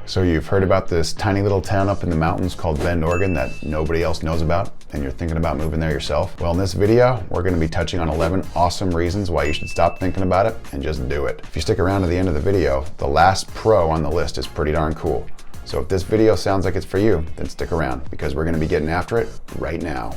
So you've heard about this tiny little town up in the mountains called Bend, Oregon that nobody else knows about, and you're thinking about moving there yourself? Well, in this video, we're going to be touching on 11 awesome reasons why you should stop thinking about it and just do it. If you stick around to the end of the video, the last pro on the list is pretty darn cool. So if this video sounds like it's for you, then stick around because we're going to be getting after it right now.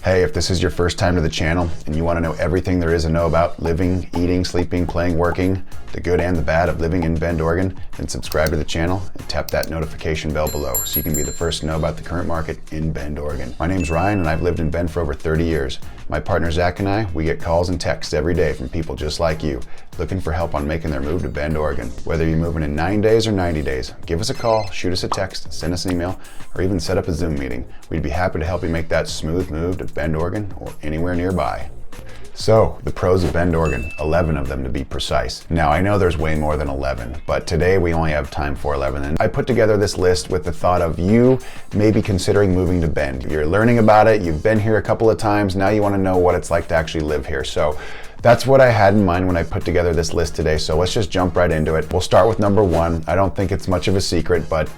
Hey, if this is your first time to the channel and you want to know everything there is to know about living, eating, sleeping, playing, working, the good and the bad of living in Bend, Oregon, then subscribe to the channel and tap that notification bell below so you can be the first to know about the current market in Bend, Oregon. My name's Ryan and I've lived in Bend for over 30 years. My partner Zach and I, we get calls and texts every day from people just like you, looking for help on making their move to Bend, Oregon. Whether you're moving in 9 days or 90 days, give us a call, shoot us a text, send us an email, or even set up a Zoom meeting. We'd be happy to help you make that smooth move to Bend, Oregon, or anywhere nearby. So, the pros of Bend, Oregon, 11 of them to be precise. Now, I know there's way more than 11, but today we only have time for 11. And I put together this list with the thought of you maybe considering moving to Bend. You're learning about it, you've been here a couple of times, now you want to know what it's like to actually live here. So, that's what I had in mind when I put together this list today, so let's just jump right into it. We'll start with number one. I don't think it's much of a secret, but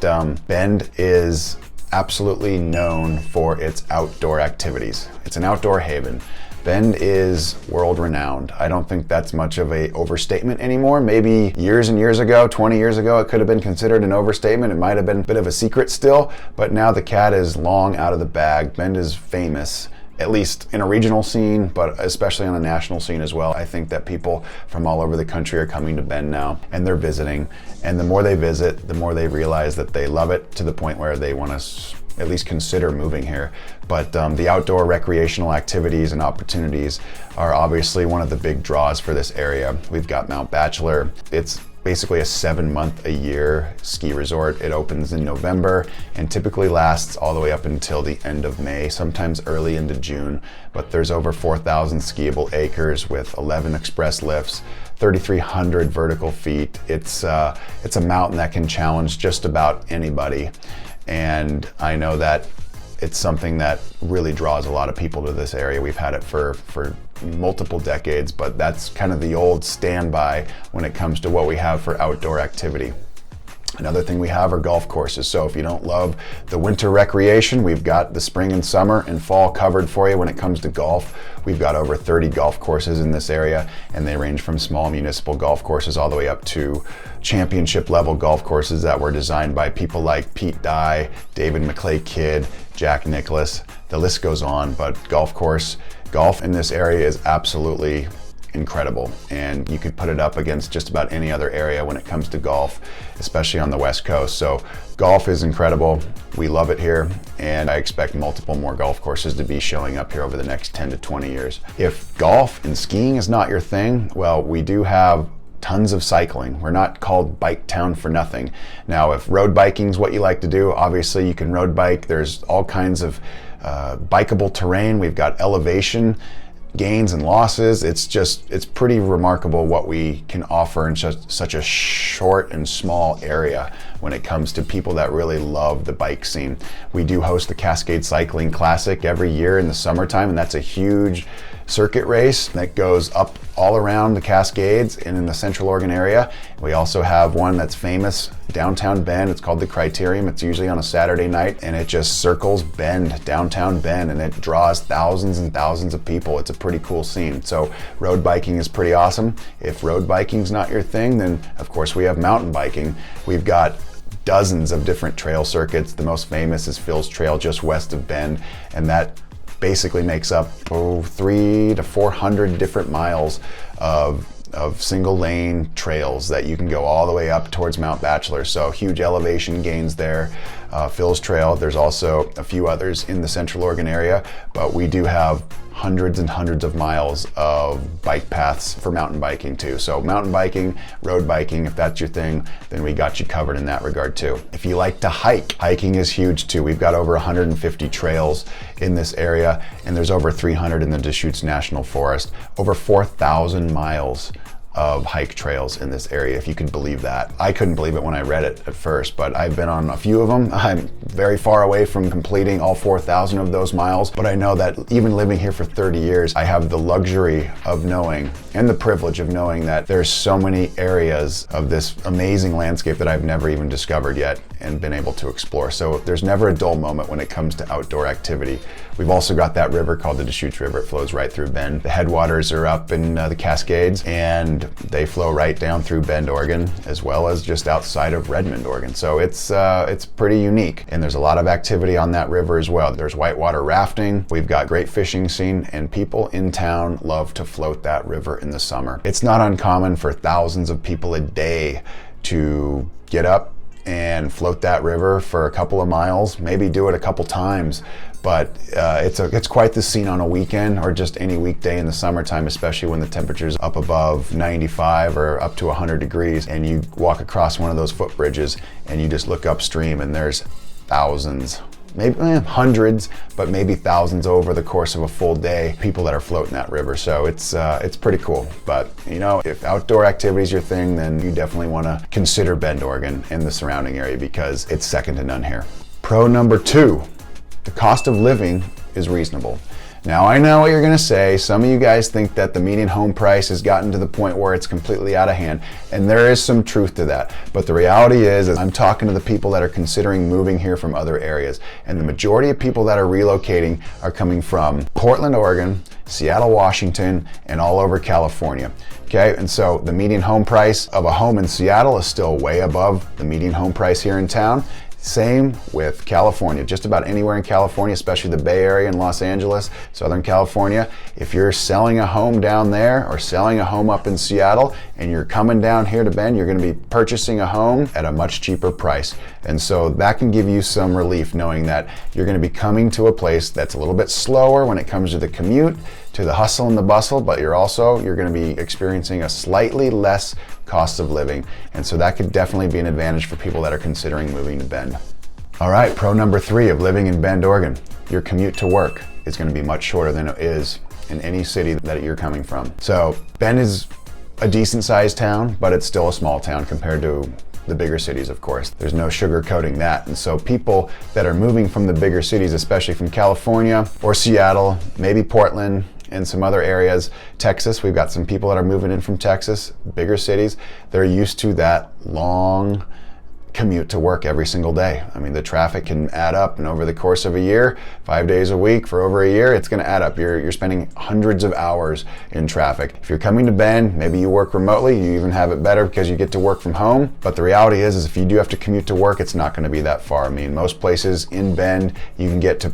Bend is absolutely known for its outdoor activities. It's an outdoor haven. Bend is world renowned. I don't think that's much of a overstatement anymore. Maybe years and years ago, 20 years ago, it could have been considered an overstatement. It might have been a bit of a secret still, but now the cat is long out of the bag. Bend is famous, at least in a regional scene, but especially on a national scene as well. I think that people from all over the country are coming to Bend now and they're visiting. And the more they visit, the more they realize that they love it to the point where they want to at least consider moving here. But the outdoor recreational activities and opportunities are obviously one of the big draws for this area. We've got Mount Bachelor. It's basically a 7-month-a-year ski resort. It opens in November and typically lasts all the way up until the end of May, sometimes early into June. But there's over 4,000 skiable acres with 11 express lifts, 3,300 vertical feet. It's a mountain that can challenge just about anybody. And I know that it's something that really draws a lot of people to this area. We've had it for multiple decades, but that's kind of the old standby when it comes to what we have for outdoor activity. Another thing we have are golf courses. So if you don't love the winter recreation, we've got the spring and summer and fall covered for you when it comes to golf. We've got over 30 golf courses in this area, and they range from small municipal golf courses all the way up to championship level golf courses that were designed by people like Pete Dye, David McClay Kidd, Jack Nicklaus. The list goes on, but golf in this area is absolutely incredible, and you could put it up against just about any other area when it comes to golf, especially on the West Coast. So golf is incredible. We love it here, and I expect multiple more golf courses to be showing up here over the next 10 to 20 years. If golf and skiing is not your thing, well, we do have tons of cycling. We're not called Bike Town for nothing. Now, if road biking is what you like to do, obviously you can road bike. There's all kinds of bikeable terrain. We've got elevation gains and losses. It's pretty remarkable what we can offer in such a short and small area when it comes to people that really love the bike scene. We do host the Cascade Cycling Classic every year in the summertime, and that's a huge circuit race that goes up all around the Cascades and in the Central Oregon area. We also have one that's famous downtown Bend. It's called the Criterium. It's usually on a Saturday night, and it just circles Bend, downtown Bend, and it draws thousands and thousands of people. It's a pretty cool scene. So road biking is pretty awesome. If road biking's not your thing, then of course we have mountain biking. We've got dozens of different trail circuits. The most famous is Phil's Trail just west of Bend, and that basically makes up 300 to 400 different miles of single lane trails that you can go all the way up towards Mount Bachelor. So huge elevation gains there. Phil's Trail, there's also a few others in the Central Oregon area, but we do have hundreds and hundreds of miles of bike paths for mountain biking too. So mountain biking, road biking, if that's your thing, then we got you covered in that regard too. If you like to hike, hiking is huge too. We've got over 150 trails in this area, and there's over 300 in the Deschutes National Forest, over 4,000 miles of hike trails in this area, if you could believe that. I couldn't believe it when I read it at first, but I've been on a few of them. I'm very far away from completing all 4,000 of those miles, but I know that even living here for 30 years, I have the luxury of knowing and the privilege of knowing that there's so many areas of this amazing landscape that I've never even discovered yet and been able to explore. So there's never a dull moment when it comes to outdoor activity. We've also got that river called the Deschutes River. It flows right through Bend. The headwaters are up in the Cascades, and they flow right down through Bend, Oregon, as well as just outside of Redmond, Oregon. So it's pretty unique, and there's a lot of activity on that river as well. There's whitewater rafting. We've got great fishing scene, and people in town love to float that river in the summer. It's not uncommon for thousands of people a day to get up and float that river for a couple of miles, maybe do it a couple times. But it's quite the scene on a weekend or just any weekday in the summertime, especially when the temperature's up above 95 or up to 100 degrees, and you walk across one of those footbridges and you just look upstream and there's thousands, maybe hundreds, but maybe thousands over the course of a full day, people that are floating that river. So it's pretty cool. But you know, if outdoor activity is your thing, then you definitely want to consider Bend, Oregon and the surrounding area because it's second to none here. Pro number 2, the cost of living is reasonable. Now, I know what you're gonna say. Some of you guys think that the median home price has gotten to the point where it's completely out of hand, and there is some truth to that. But the reality is I'm talking to the people that are considering moving here from other areas, and the majority of people that are relocating are coming from Portland, Oregon, Seattle, Washington, and all over California. Okay, and so the median home price of a home in Seattle is still way above the median home price here in town. Same with California, just about anywhere in California, especially the Bay Area and Los Angeles, Southern California. If you're selling a home down there or selling a home up in Seattle and you're coming down here to Bend, you're gonna be purchasing a home at a much cheaper price. And so that can give you some relief knowing that you're gonna be coming to a place that's a little bit slower when it comes to the commute, to the hustle and the bustle, but you're gonna be experiencing a slightly less cost of living. And so that could definitely be an advantage for people that are considering moving to Bend. All right, pro number 3 of living in Bend, Oregon. Your commute to work is gonna be much shorter than it is in any city that you're coming from. So Bend is a decent sized town, but it's still a small town compared to the bigger cities, of course. There's no sugarcoating that. And so people that are moving from the bigger cities, especially from California or Seattle, maybe Portland, and some other areas, Texas, we've got some people that are moving in from Texas, bigger cities. They're used to that long commute to work every single day. I mean, the traffic can add up, and over the course of a year, 5 days a week for over a year, it's gonna add up. You're spending hundreds of hours in traffic. If you're coming to Bend, maybe you work remotely, you even have it better because you get to work from home. But the reality is if you do have to commute to work, it's not gonna be that far. I mean, most places in Bend, you can get to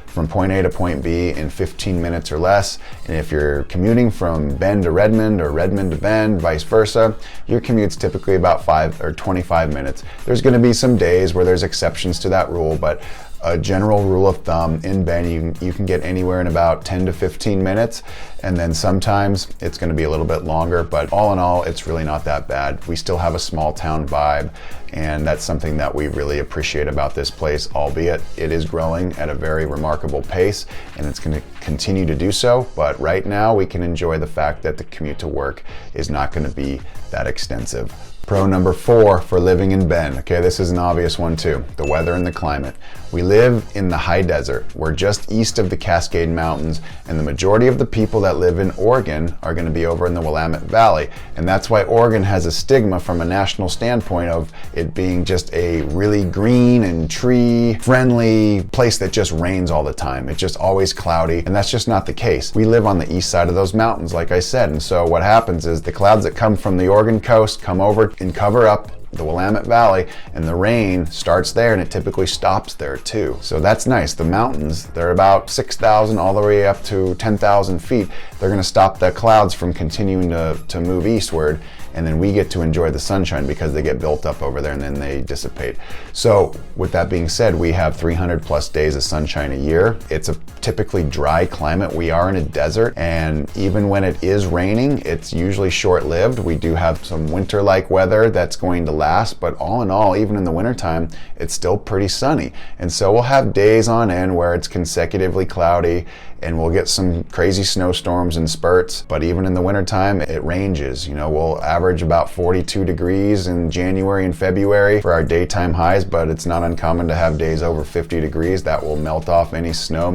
from point A to point B in 15 minutes or less. And if you're commuting from Bend to Redmond or Redmond to Bend, vice versa, your commute's typically about 5 or 25 minutes. There's gonna be some days where there's exceptions to that rule, but a general rule of thumb in Bend, you can get anywhere in about 10 to 15 minutes, and then sometimes it's going to be a little bit longer, but all in all, it's really not that bad. We still have a small town vibe, and that's something that we really appreciate about this place, albeit it is growing at a very remarkable pace, and it's going to continue to do so. But right now, we can enjoy the fact that the commute to work is not going to be that extensive. Pro number 4 for living in Bend. Okay, this is an obvious one too. The weather and the climate. We live in the high desert. We're just east of the Cascade Mountains, and the majority of the people that live in Oregon are going to be over in the Willamette Valley. And that's why Oregon has a stigma from a national standpoint of it being just a really green and tree-friendly place that just rains all the time. It's just always cloudy, and that's just not the case. We live on the east side of those mountains, like I said, and so what happens is the clouds that come from the Oregon coast come over and cover up the Willamette Valley, and the rain starts there and it typically stops there too. So that's nice. The mountains, they're about 6,000 all the way up to 10,000 feet. They're going to stop the clouds from continuing to move eastward, and then we get to enjoy the sunshine because they get built up over there and then they dissipate. So with that being said, we have 300 plus days of sunshine a year. It's a typically dry climate. We are in a desert, and even when it is raining, it's usually short-lived. We do have some winter-like weather that's going to last, but all in all, even in the wintertime, it's still pretty sunny. And so we'll have days on end where it's consecutively cloudy, and we'll get some crazy snowstorms and spurts, but even in the wintertime, it ranges. You know, we'll average about 42 degrees in January and February for our daytime highs, but it's not uncommon to have days over 50 degrees that will melt off any snow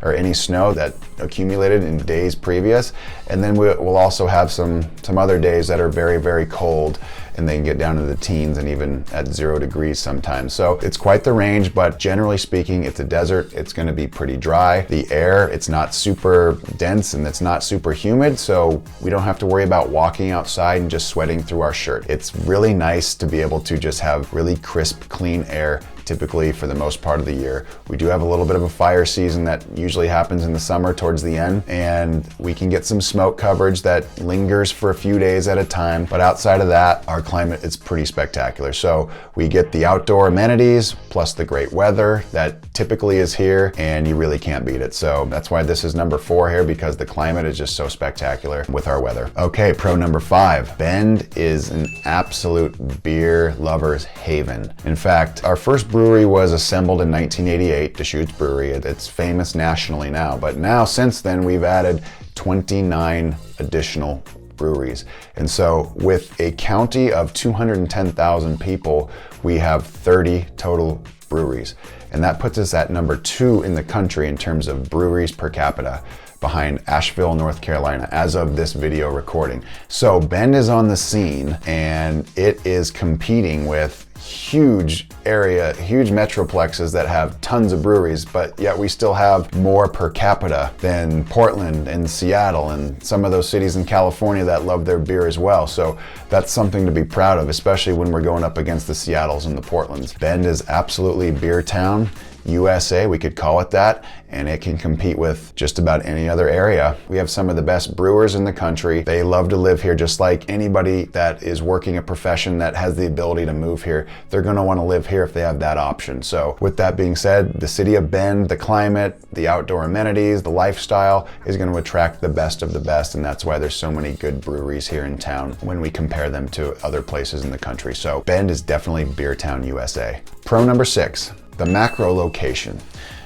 that accumulated in days previous. And then we'll also have some other days that are very, very cold, and they can get down to the teens and even at 0 degrees sometimes. So it's quite the range, but generally speaking, it's a desert. It's gonna be pretty dry. The air, it's not super dense and it's not super humid, so we don't have to worry about walking outside and just sweating through our shirt. It's really nice to be able to just have really crisp, clean air typically for the most part of the year. We do have a little bit of a fire season that usually happens in the summer towards the end, and we can get some smoke coverage that lingers for a few days at a time. But outside of that, our climate is pretty spectacular. So we get the outdoor amenities plus the great weather that typically is here, and you really can't beat it. So that's why this is number 4 here, because the climate is just so spectacular with our weather. Okay, pro number 5. Bend is an absolute beer lover's haven. In fact, our first brewery was assembled in 1988, Deschutes Brewery. It's famous nationally now, but now since then we've added 29 additional breweries. And so with a county of 210,000 people, we have 30 total breweries. And that puts us at number 2 in the country in terms of breweries per capita, behind Asheville, North Carolina, as of this video recording. So Bend is on the scene, and it is competing with huge metroplexes that have tons of breweries, but yet we still have more per capita than Portland and Seattle and some of those cities in California that love their beer as well. So that's something to be proud of, especially when we're going up against the Seattles and the Portlands. Bend is absolutely beer town USA, we could call it that, and it can compete with just about any other area. We have some of the best brewers in the country. They love to live here, just like anybody that is working a profession that has the ability to move here. They're gonna wanna live here if they have that option. So with that being said, the city of Bend, the climate, the outdoor amenities, the lifestyle is gonna attract the best of the best, and that's why there's so many good breweries here in town when we compare them to other places in the country. So Bend is definitely beer town USA. Pro number 6. The macro location.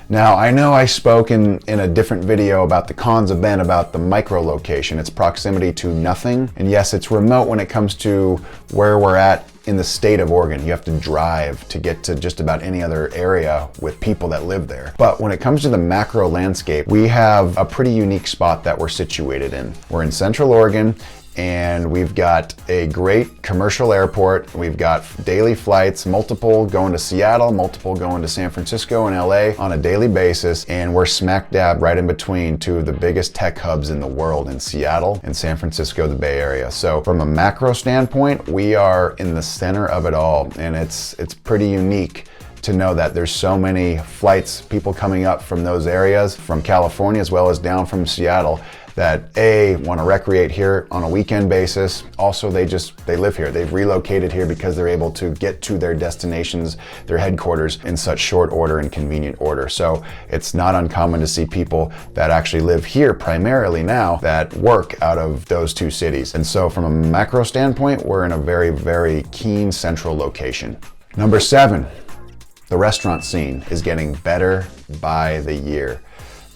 Now, I know I spoke in a different video about the cons of Bend, about the micro location, its proximity to nothing. And yes, it's remote when it comes to where we're at in the state of Oregon. You have to drive to get to just about any other area with people that live there. But when it comes to the macro landscape, we have a pretty unique spot that we're situated in. We're in Central Oregon, and we've got a great commercial airport. We've got daily flights, multiple going to Seattle, multiple going to San Francisco and LA on a daily basis, and we're smack dab right in between 2 of the biggest tech hubs in the world, in Seattle and San Francisco, the Bay Area. So from a macro standpoint, we are in the center of it all, and it's pretty unique to know that there's so many flights, people coming up from those areas, from California as well as down from Seattle, that want to recreate here on a weekend basis. Also, they live here. They've relocated here because they're able to get to their destinations, their headquarters, in such short order and convenient order. So it's not uncommon to see people that actually live here primarily now that work out of those 2 cities. And so from a macro standpoint, we're in a very, very keen central location. Number 7, the restaurant scene is getting better by the year.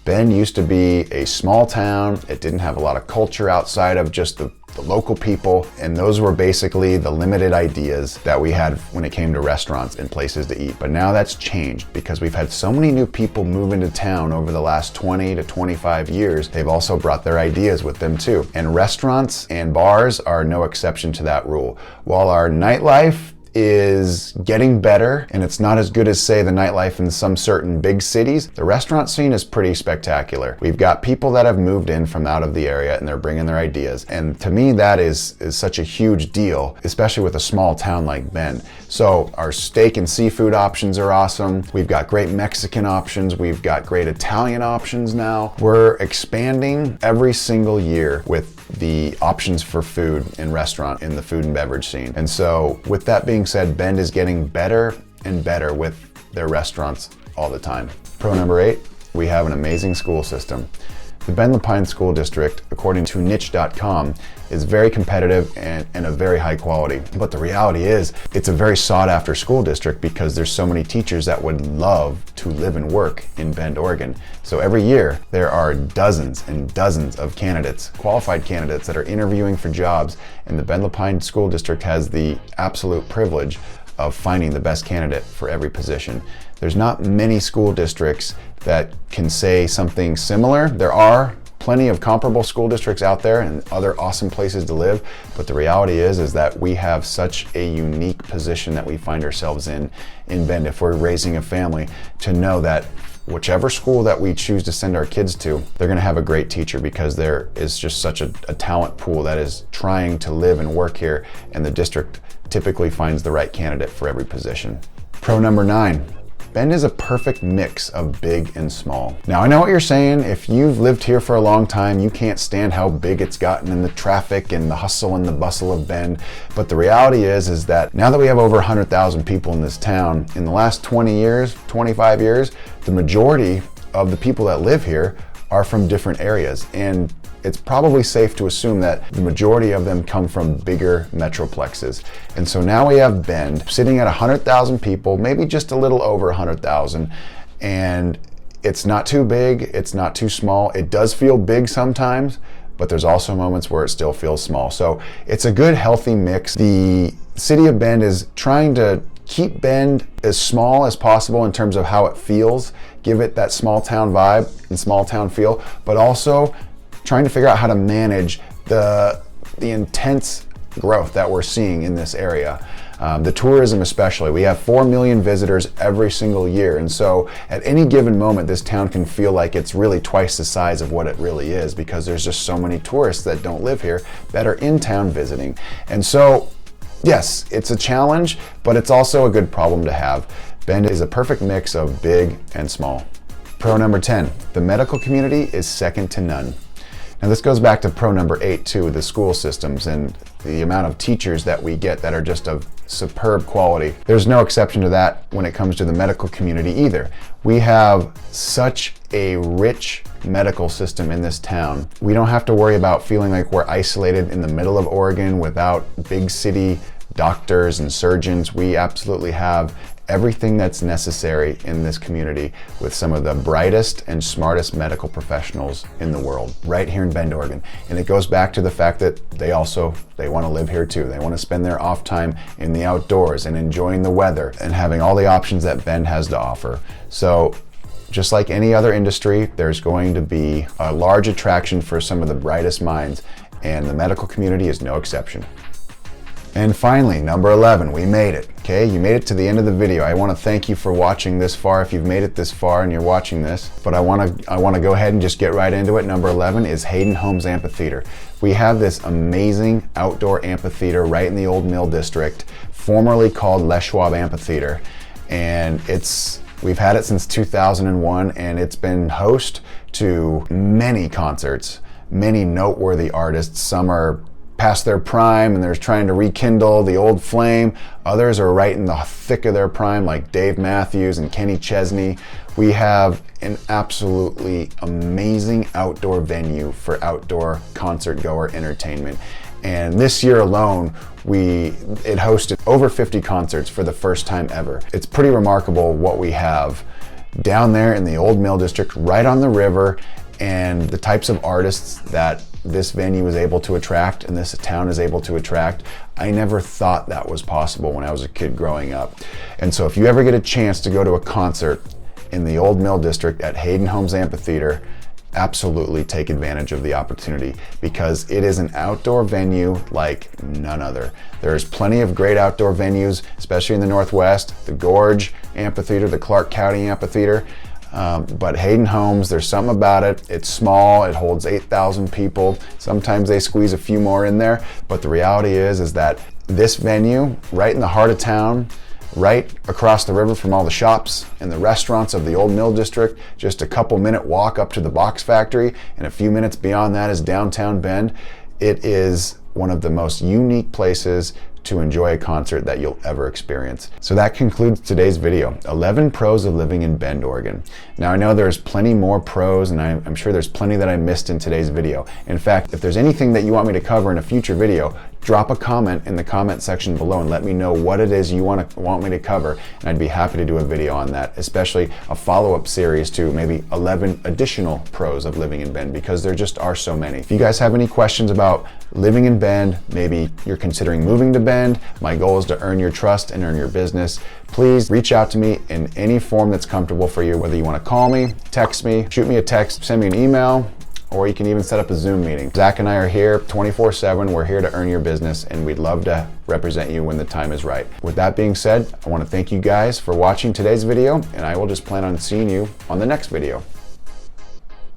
Bend used to be a small town. It didn't have a lot of culture outside of just the local people, and those were basically the limited ideas that we had when it came to restaurants and places to eat. But now that's changed because we've had so many new people move into town over the last 20 to 25 years. They've also brought their ideas with them too. And restaurants and bars are no exception to that rule. While our nightlife is getting better, and it's not as good as, say, the nightlife in some certain big cities, the restaurant scene is pretty spectacular. We've got people that have moved in from out of the area, and they're bringing their ideas. And to me, that is such a huge deal, especially with a small town like Bend. So our steak and seafood options are awesome. We've got great Mexican options. We've got great Italian options now. We're expanding every single year with the options for food and restaurant in the food and beverage scene. And so with that being said, Bend is getting better and better with their restaurants all the time. Pro number 8, we have an amazing school system. The Bend Pine School District, according to niche.com, is very competitive and of very high quality. But the reality is, it's a very sought after school district because there's so many teachers that would love to live and work in Bend, Oregon. So every year, there are dozens and dozens of candidates, qualified candidates that are interviewing for jobs, and the Bend Pine School District has the absolute privilege of finding the best candidate for every position. There's not many school districts that can say something similar. There are plenty of comparable school districts out there and other awesome places to live, but the reality is that we have such a unique position that we find ourselves in Bend if we're raising a family, to know that whichever school that we choose to send our kids to, they're going to have a great teacher, because there is just such a talent pool that is trying to live and work here, and the district typically finds the right candidate for every position. Pro number 9. Bend is a perfect mix of big and small. Now, I know what you're saying. If you've lived here for a long time, you can't stand how big it's gotten in the traffic and the hustle and the bustle of Bend. But the reality is that now that we have over 100,000 people in this town, in the last 20 years, 25 years, the majority of the people that live here are from different areas. And it's probably safe to assume that the majority of them come from bigger metroplexes. And so now we have Bend sitting at 100,000 people, maybe just a little over 100,000. And it's not too big, it's not too small. It does feel big sometimes, but there's also moments where it still feels small. So it's a good, healthy mix. The city of Bend is trying to keep Bend as small as possible in terms of how it feels, give it that small town vibe and small town feel, but also trying to figure out how to manage the intense growth that we're seeing in this area. The tourism especially. We have 4 million visitors every single year, and so at any given moment this town can feel like it's really twice the size of what it really is, because there's just so many tourists that don't live here that are in town visiting. And so yes, it's a challenge, but it's also a good problem to have. Bend is a perfect mix of big and small. Pro number 10, the medical community is second to none. Now this goes back to pro number 8 too, the school systems and the amount of teachers that we get that are just of superb quality. There's no exception to that when it comes to the medical community either. We have such a rich medical system in this town. We don't have to worry about feeling like we're isolated in the middle of Oregon without big city doctors and surgeons. We absolutely have everything that's necessary in this community, with some of the brightest and smartest medical professionals in the world right here in Bend, Oregon. And it goes back to the fact that they want to live here too. They want to spend their off time in the outdoors and enjoying the weather and having all the options that Bend has to offer. So just like any other industry, there's going to be a large attraction for some of the brightest minds, and the medical community is no exception. And finally, number 11, we made it. Okay, you made it to the end of the video. I want to thank you for watching this far, if you've made it this far and you're watching this. But I want to go ahead and just get right into it. Number 11 is Hayden Homes Amphitheater. We have this amazing outdoor amphitheater right in the Old Mill District, formerly called Les Schwab Amphitheater. And we've had it since 2001, and it's been host to many concerts, many noteworthy artists. Some are past their prime and they're trying to rekindle the old flame. Others are right in the thick of their prime, like Dave Matthews and Kenny Chesney. We have an absolutely amazing outdoor venue for outdoor concert goer entertainment. And this year alone, it hosted over 50 concerts for the first time ever. It's pretty remarkable what we have down there in the Old Mill District, right on the river, and the types of artists that this venue is able to attract and this town is able to attract. I never thought that was possible when I was a kid growing up. And so if you ever get a chance to go to a concert in the Old Mill District at Hayden Homes Amphitheater, absolutely take advantage of the opportunity, because it is an outdoor venue like none other. There's plenty of great outdoor venues, especially in the Northwest, the Gorge Amphitheater, the Clark County Amphitheater. But Hayden Homes, there's something about it. It's small, it holds 8,000 people. Sometimes they squeeze a few more in there, but the reality is that this venue, right in the heart of town, right across the river from all the shops and the restaurants of the Old Mill District, just a couple minute walk up to the box factory, and a few minutes beyond that is downtown Bend. It is one of the most unique places to enjoy a concert that you'll ever experience. So that concludes today's video, 11 pros of living in Bend, Oregon. Now I know there's plenty more pros, and I'm sure there's plenty that I missed in today's video. In fact, if there's anything that you want me to cover in a future video, drop a comment in the comment section below and let me know what it is you want me to cover, and I'd be happy to do a video on that, especially a follow-up series to maybe 11 additional pros of living in Bend, because there just are so many. If you guys have any questions about living in Bend, maybe you're considering moving to Bend, my goal is to earn your trust and earn your business, please reach out to me in any form that's comfortable for you, whether you want to call me, text me, shoot me a text, send me an email, or you can even set up a Zoom meeting. Zach and I are here 24/7. We're here to earn your business, and we'd love to represent you when the time is right. With that being said, I want to thank you guys for watching today's video, and I will just plan on seeing you on the next video.